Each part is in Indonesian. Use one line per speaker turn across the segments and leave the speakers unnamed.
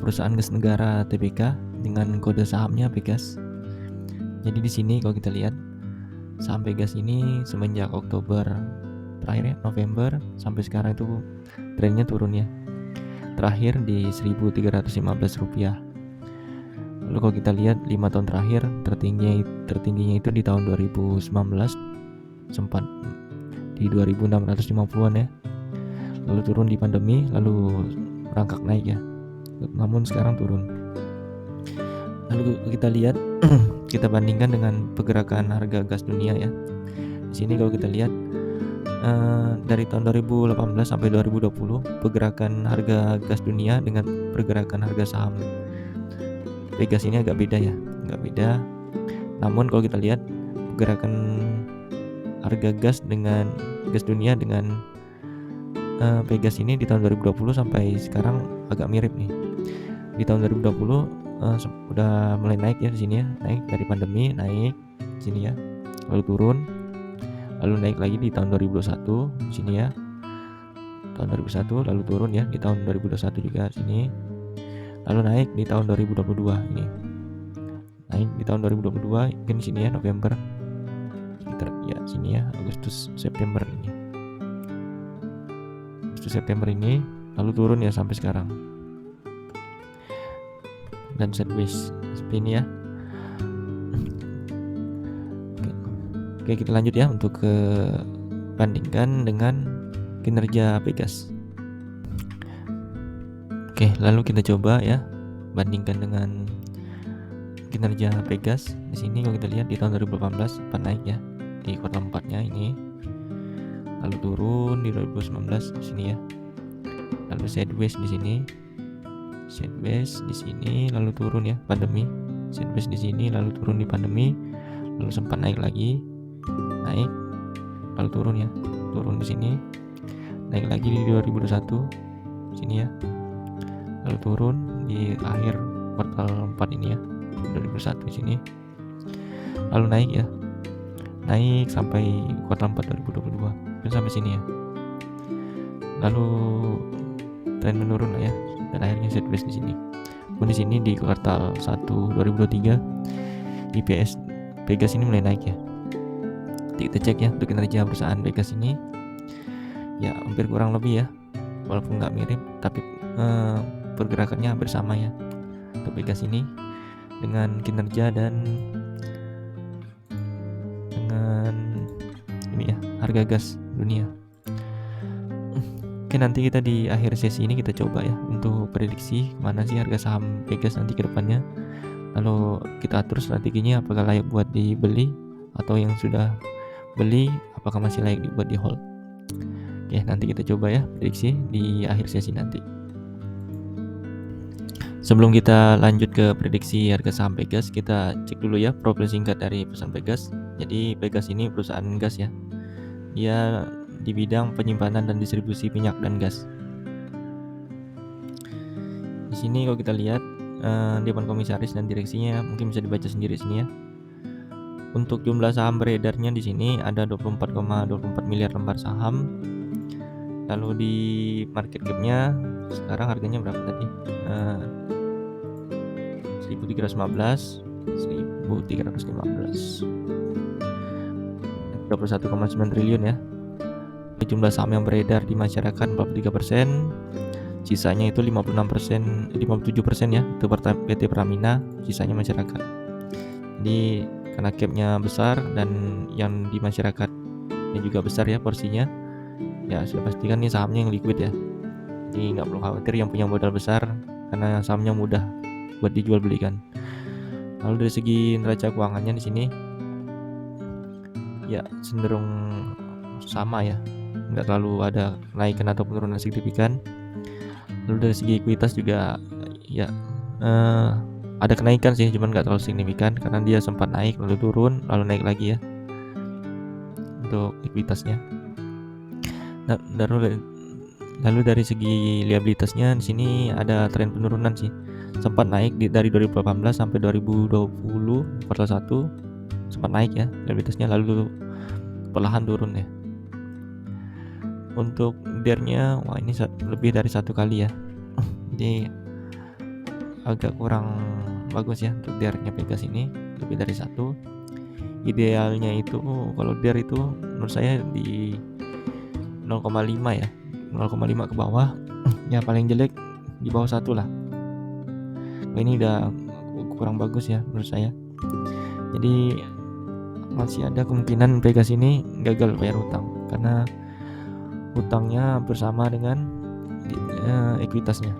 perusahaan gas negara TBK dengan kode sahamnya Pegas. Jadi di sini kalau kita lihat saham Pegas ini semenjak Oktober terakhir ya, November sampai sekarang itu trennya turun ya. Terakhir di Rp1.315. Lalu kalau kita lihat 5 tahun terakhir tertingginya itu di tahun 2019 sempat di 2.650-an ya. Lalu turun di pandemi, lalu merangkak naik ya. Namun sekarang turun. Lalu kita lihat kita bandingkan dengan pergerakan harga gas dunia ya. Di sini kalau kita lihat dari tahun 2018 sampai 2020 pergerakan harga gas dunia dengan pergerakan harga saham Pegas ini agak beda. Namun kalau kita lihat pergerakan harga gas dunia dengan Pegas ini di tahun 2020 sampai sekarang agak mirip nih. Di tahun 2020 udah mulai naik ya di sini ya, naik dari pandemi, naik di sini ya, lalu turun, lalu naik lagi di tahun 2021 di sini ya, tahun 2021 lalu turun ya di tahun 2021 juga sini, lalu naik di tahun 2022 ini, naik di tahun 2022 mungkin di sini ya November sekitar ya sini ya Agustus September ini, lalu turun ya sampai sekarang. Dan sideways seperti ini ya. Oke, kita lanjut ya untuk bandingkan dengan kinerja Pegas. Oke, lalu kita coba ya bandingkan dengan kinerja Pegas. Di sini kalau kita lihat di tahun 2018 sempat naik ya di kuartal 4-nya ini. Lalu turun di 2019 di sini ya. Lalu sideways di sini. Sideways di sini lalu turun ya pandemi. Sideways di sini lalu turun di pandemi. Lalu sempat naik lagi. Naik lalu turun ya. Turun di sini. Naik lagi di 2021 sini ya. Lalu turun di akhir kuartal 4 ini ya. 2021 di sini. Lalu naik ya. Naik sampai kuartal 4 2022. Dan sampai sini ya. Lalu tren menurun lah ya. Dan akhirnya sideways di sini. Pun di sini di kuartal 1 2023 IPS Pegas ini mulai naik ya. Kita cek ya untuk kinerja perusahaan Pegas ini ya hampir kurang lebih ya, walaupun nggak mirip tapi pergerakannya hampir sama ya untuk Pegas ini dengan kinerja dan dengan ini ya harga gas dunia. Oke, nanti kita di akhir sesi ini kita coba ya untuk prediksi mana sih harga saham Pegas nanti ke depannya. Lalu kita atur strateginya apakah layak buat dibeli atau yang sudah beli apakah masih layak dibuat di hold. Oke, nanti kita coba ya prediksi di akhir sesi nanti. Sebelum kita lanjut ke prediksi harga saham Pegas, kita cek dulu ya profil singkat dari perusahaan Pegas. Jadi Pegas ini perusahaan gas ya. Dia di bidang penyimpanan dan distribusi minyak dan gas. Di sini kalau kita lihat Dewan Komisaris dan direksinya mungkin bisa dibaca sendiri sini ya. Untuk jumlah saham beredarnya di sini ada 24,24 miliar lembar saham. Lalu di market cap-nya sekarang harganya berapa tadi? 1.315, 21,9 triliun ya. Jumlah saham yang beredar di masyarakat 43%, sisanya itu 57% ya itu PT Pertamina, sisanya masyarakat. Jadi karena capnya besar dan yang di masyarakatnya juga besar ya porsinya, ya sudah pastikan nih sahamnya yang liquid ya. Jadi nggak perlu khawatir yang punya modal besar karena sahamnya mudah buat dijual belikan. Lalu dari segi neraca keuangannya di sini ya cenderung sama ya, nggak terlalu ada kenaikan atau penurunan signifikan. Lalu dari segi ekuitas juga ya ada kenaikan sih, cuman nggak terlalu signifikan karena dia sempat naik lalu turun lalu naik lagi ya untuk ekuitasnya. Lalu dari segi liabilitasnya di sini ada tren penurunan sih, sempat naik dari 2018 sampai 2020 kuartal 1 sempat naik ya liabilitasnya, lalu perlahan turun ya. Untuk DER-nya wah ini lebih dari 1 kali ya Jadi agak kurang bagus ya untuk DER-nya Pegas ini, lebih dari 1. Idealnya itu kalau DER itu menurut saya di 0,5 ya, 0,5 ke bawah. Ya paling jelek di bawah 1 lah. Ini udah kurang bagus ya menurut saya. Jadi masih ada kemungkinan Pegas ini gagal bayar hutang karena hutangnya bersama dengan ekuitasnya.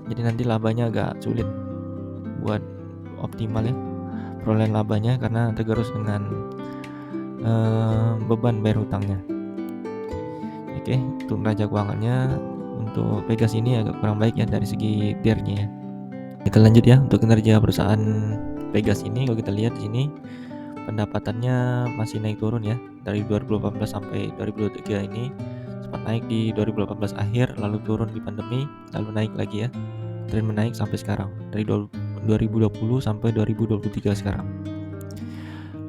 Jadi nanti labanya agak sulit buat optimal ya perolehan labanya karena tergerus dengan beban bayar hutangnya. Oke, untuk neraca keuangannya untuk Pegas ini agak kurang baik ya dari segi DER-nya ya. Kita lanjut ya untuk kinerja perusahaan Pegas ini. Kalau kita lihat di sini pendapatannya masih naik turun ya dari 2018 sampai 2023 ini. Sempat naik di 2018 akhir, lalu turun di pandemi, lalu naik lagi ya. Tren menaik sampai sekarang dari 2020 sampai 2023 sekarang.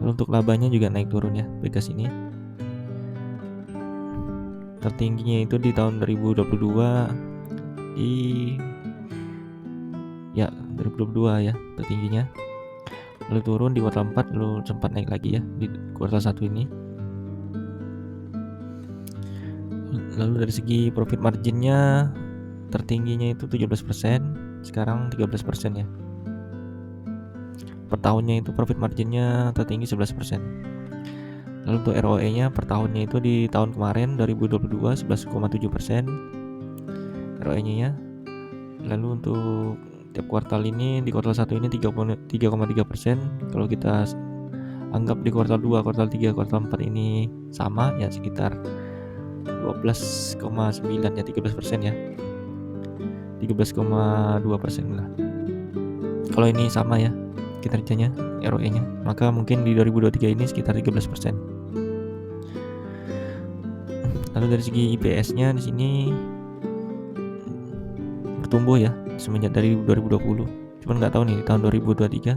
Lalu untuk labanya juga naik turun ya Pegas ini. Tertingginya itu di tahun 2022 di 2022 ya tertingginya. Lalu turun di kuartal 4, lalu sempat naik lagi ya di kuartal 1 ini. Lalu dari segi profit marginnya tertingginya itu 17%, sekarang 13% ya. Per tahunnya itu profit marginnya tertinggi 11%. Lalu untuk ROE-nya per tahunnya itu di tahun kemarin 2022 11,7% ROE-nya ya. Lalu untuk tiap kuartal ini di kuartal 1 ini 3,3%. Kalau kita anggap di kuartal 2, kuartal 3, kuartal 4 ini sama ya sekitar 12,9 ya 13% ya. 13,2% lah. Kalau ini sama ya kinerjanya ROE-nya, maka mungkin di 2023 ini sekitar 13%. Lalu dari segi IPS-nya di sini bertumbuh ya semenjak dari 2020. Cuman nggak tahu nih di tahun 2023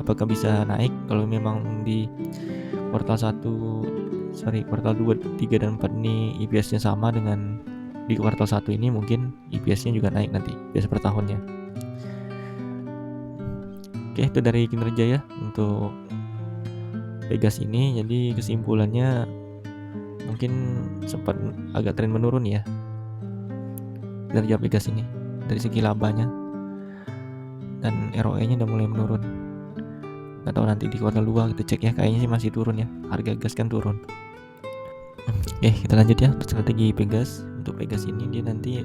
apakah bisa naik kalau memang di kuartal 2, 3 dan 4 ini IPS-nya sama dengan di kuartal 1 ini, mungkin IPS-nya juga naik nanti IPS per tahunnya. Oke, itu dari kinerja ya untuk Pegas ini. Jadi kesimpulannya mungkin sempat agak tren menurun ya kinerja Pegas ini dari segi labanya, dan ROE-nya udah mulai menurun. Nggak tahu nanti di kuartal 2 kita cek ya, kayaknya sih masih turun ya, harga gas kan turun. Oke, kita lanjut ya untuk strategi Pegas. Untuk Pegas ini dia nanti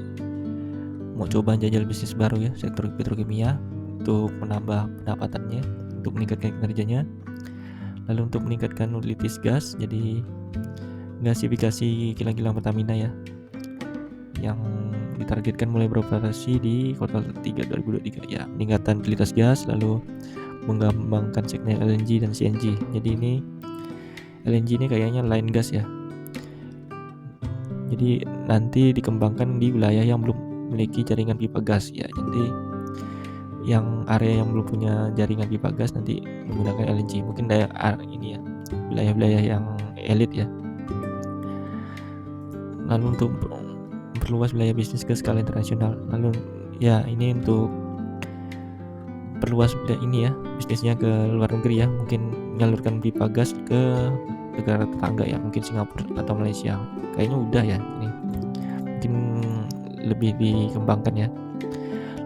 mau coba jajal bisnis baru ya, sektor petrokimia, untuk menambah pendapatannya, untuk meningkatkan kinerjanya. Lalu untuk meningkatkan utilitas gas, jadi gasifikasi kilang-kilang Pertamina ya, yang ditargetkan mulai beroperasi di kuartal 3 2023 ya, peningkatan utilitas gas, lalu mengembangkan segmen LNG dan CNG. Jadi ini LNG ini kayaknya line gas ya, jadi nanti dikembangkan di wilayah yang belum memiliki jaringan pipa gas ya. Jadi yang area yang belum punya jaringan pipa gas nanti menggunakan LNG, mungkin daerah ini ya, wilayah-wilayah yang elit ya. Lalu untuk perluas wilayah bisnis ke skala internasional, lalu ya ini untuk perluas ini ya bisnisnya ke luar negeri ya, mungkin menyalurkan pipa gas ke negara tetangga ya, mungkin Singapura atau Malaysia. Kayaknya udah ya, ini mungkin lebih dikembangkan ya.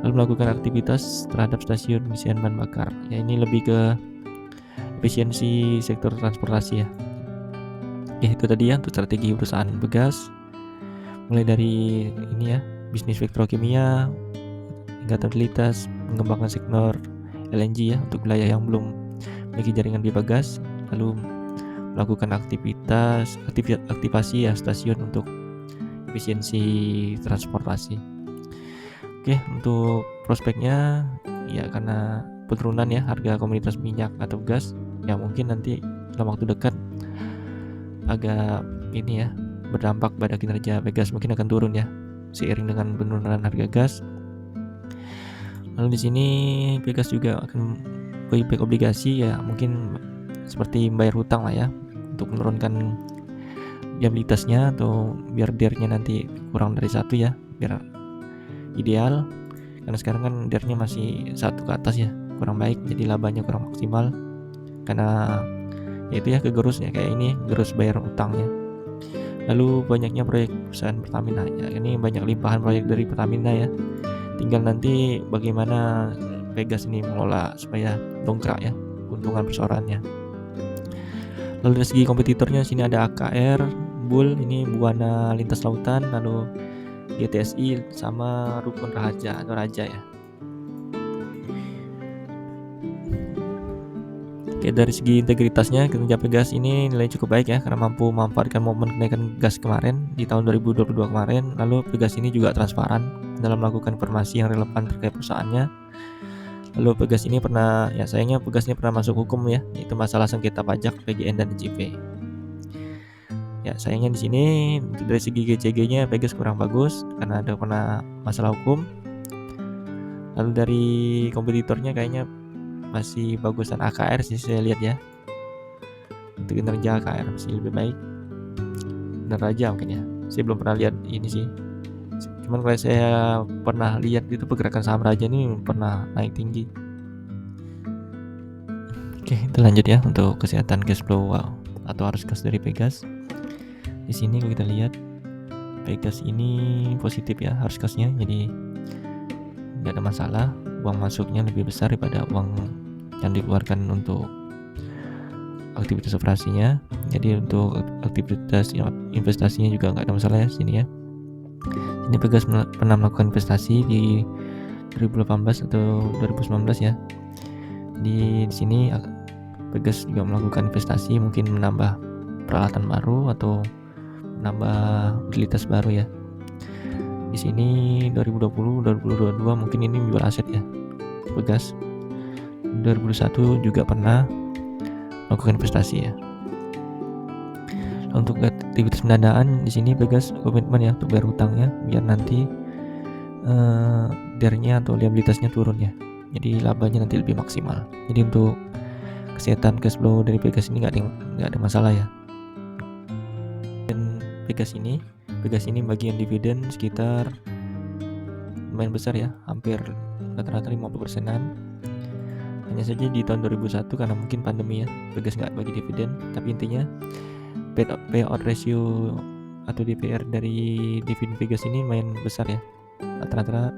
Lalu melakukan aktivitas terhadap stasiun pengisian bahan bakar ya, ini lebih ke efisiensi sektor transportasi ya. Ya itu tadi ya untuk strategi perusahaan Pegas, mulai dari ini ya, bisnis petrokimia, peningkatan utilitas, mengembangkan sektor LNG ya untuk wilayah yang belum memiliki jaringan pipa gas, lalu melakukan aktivasi ya stasiun untuk efisiensi transportasi. Oke, untuk prospeknya ya karena penurunan ya harga komoditas minyak atau gas ya, mungkin nanti dalam waktu dekat agak ini ya berdampak pada kinerja Pegas, mungkin akan turun ya seiring dengan penurunan harga gas. Lalu di sini Pegas juga akan buyback obligasi ya, mungkin seperti membayar hutang lah ya untuk menurunkan liabilitasnya, atau biar DER-nya nanti kurang dari 1 ya, biar ideal, karena sekarang kan DER-nya masih 1 ke atas ya, kurang baik, jadi labanya kurang maksimal karena yaitu ya kegerusnya kayak ini, gerus bayar utangnya. Lalu banyaknya proyek perusahaan Pertamina ya, ini banyak limpahan proyek dari Pertamina ya, tinggal nanti bagaimana Pegas ini mengelola supaya dongkrak ya keuntungan perseorangannya. Lalu dari segi kompetitornya sini ada AKR, Bull, ini Buana Lintas Lautan, lalu GTSI sama Rukun Raja atau Raja ya. Oke, dari segi integritasnya kinerja Pegas ini nilai cukup baik ya karena mampu memanfaatkan momen kenaikan gas kemarin di tahun 2022 kemarin. Lalu Pegas ini juga transparan dalam melakukan informasi yang relevan terkait perusahaannya. Lalu Pegas ini pernah, ya sayangnya Pegas ini pernah masuk hukum ya, yaitu masalah sengketa pajak PGN dan DJP. Ya sayangnya di sini dari segi GCG-nya Pegas kurang bagus karena ada pernah masalah hukum. Lalu dari kompetitornya kayaknya masih bagusan AKR sih saya lihat ya. Untuk kinerja AKR masih lebih baik. Dan Raja mungkin ya. Saya belum pernah lihat ini sih. Cuman kalau saya pernah lihat itu pergerakan saham Raja ini pernah naik tinggi. Oke, kita lanjut ya untuk kesehatan cash flow atau arus kas dari Pegas. Di sini kalau kita lihat Pegas ini positif ya arus kasnya, jadi nggak ada masalah. Uang masuknya lebih besar daripada uang yang dikeluarkan untuk aktivitas operasinya. Jadi untuk aktivitas investasinya juga nggak ada masalah ya sini ya. Ini Pegas pernah melakukan investasi di 2018 atau 2019 ya. Di sini Pegas juga melakukan investasi, mungkin menambah peralatan baru atau menambah utilitas baru ya. Di sini 2020, 2022 mungkin ini menjual aset ya. Pegas 2021 juga pernah melakukan investasi ya. Untuk aktivitas pendanaan di sini Pegas komitmen ya untuk bayar hutangnya biar nanti DER-nya atau liabilitasnya turun ya. Jadi labanya nanti lebih maksimal. Jadi untuk kesehatan cash flow dari Pegas ini nggak ada masalah ya. Dan Pegas ini bagian dividen sekitar lumayan besar ya, hampir rata-rata 50%-an. Hanya saja di tahun 2001 karena mungkin pandemi ya, Pegas nggak bagi dividen. Tapi intinya payout ratio atau DPR dari dividen Pegas ini lumayan besar ya,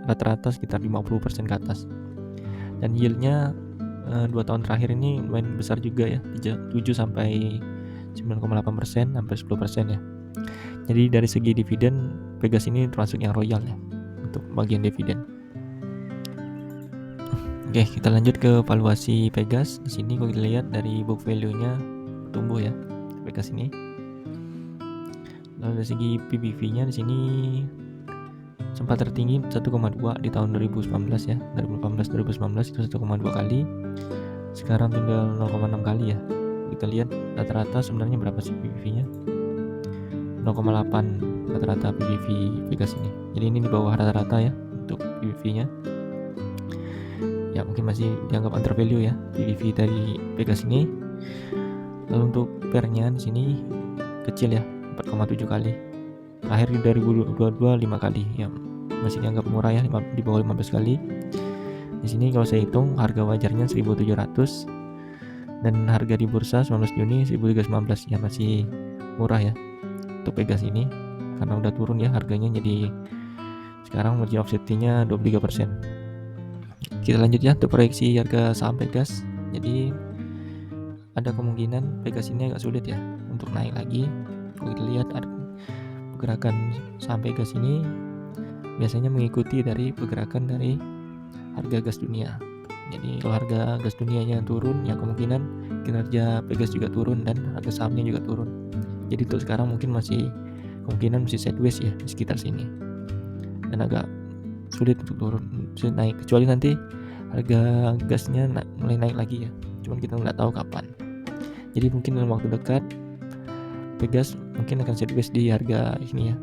rata-rata sekitar 50% ke atas. Dan yieldnya 2 tahun terakhir ini lumayan besar juga ya, 7 sampai 9,8% sampai 10% ya. Jadi dari segi dividen Pegas ini termasuk yang royal ya untuk bagian dividen. Oke, kita lanjut ke valuasi Pegas. Di sini kalau kita lihat dari book value-nya tumbuh ya Pegas ini. Lalu dari segi PBV-nya di sini sempat tertinggi 1,2 di tahun 2019 ya. 2018-2019 itu 1,2 kali. Sekarang tinggal 0,6 kali ya. Kita lihat rata-rata sebenarnya berapa sih PBV-nya? 0,8 rata-rata PBV Pegas ini. Jadi ini di bawah rata-rata ya untuk PBV-nya. Ya mungkin masih dianggap undervalue ya PBV dari Pegas ini. Lalu untuk PER-nya di sini kecil ya, 4,7 kali. Terakhir di 2022 5 kali ya, masih dianggap murah ya, di bawah 15 kali. Di sini kalau saya hitung harga wajarnya 1.700 dan harga di bursa 19 Juni 1.319 ya, masih murah ya untuk Pegas ini karena udah turun ya harganya. Jadi sekarang margin of safety-nya 23%. Kita lanjut ya untuk proyeksi harga saham Pegas. Jadi ada kemungkinan Pegas ini agak sulit ya untuk naik lagi. Kalau kita lihat pergerakan saham Pegas ini biasanya mengikuti dari pergerakan dari harga gas dunia. Jadi kalau harga gas dunianya turun, ya kemungkinan kinerja Pegas juga turun dan harga sahamnya juga turun. Jadi untuk sekarang mungkin kemungkinan masih sideways ya di sekitar sini dan agak sulit untuk turun, sulit naik, kecuali nanti harga gasnya mulai naik lagi ya. Cuman kita nggak tahu kapan. Jadi mungkin dalam waktu dekat Pegas mungkin akan sideways di harga ini ya,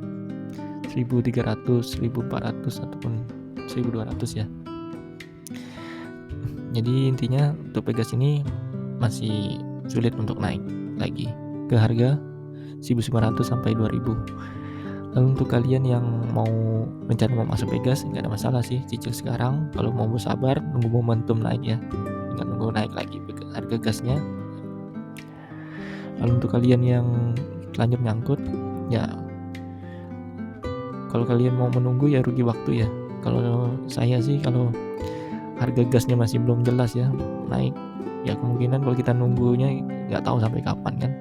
1.300, 1.400 ataupun 1.200 ya. Jadi intinya untuk Pegas ini masih sulit untuk naik lagi ke harga 1.900 sampai 2.000. Lalu untuk kalian yang mau rencana mau masuk Pegas, nggak ada masalah sih, cicil sekarang. Kalau mau bersabar nunggu momentum naik ya, tinggal nunggu naik lagi harga gasnya. Lalu untuk kalian yang lanjut nyangkut, ya kalau kalian mau menunggu ya rugi waktu ya. Kalau saya sih, kalau harga gasnya masih belum jelas ya naik, ya kemungkinan kalau kita nunggunya nggak tahu sampai kapan kan.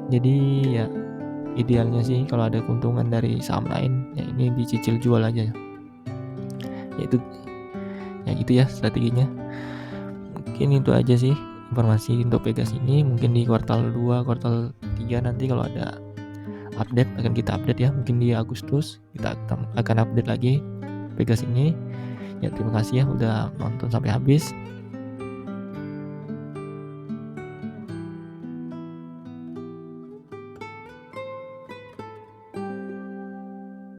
Jadi ya idealnya sih kalau ada keuntungan dari saham lain, ya ini dicicil jual aja. Yaitu ya gitu ya strateginya. Mungkin itu aja sih informasi untuk Pegas ini. Mungkin di kuartal 2, kuartal 3 nanti kalau ada update akan kita update ya. Mungkin di Agustus kita akan update lagi Pegas ini. Ya terima kasih ya udah nonton sampai habis.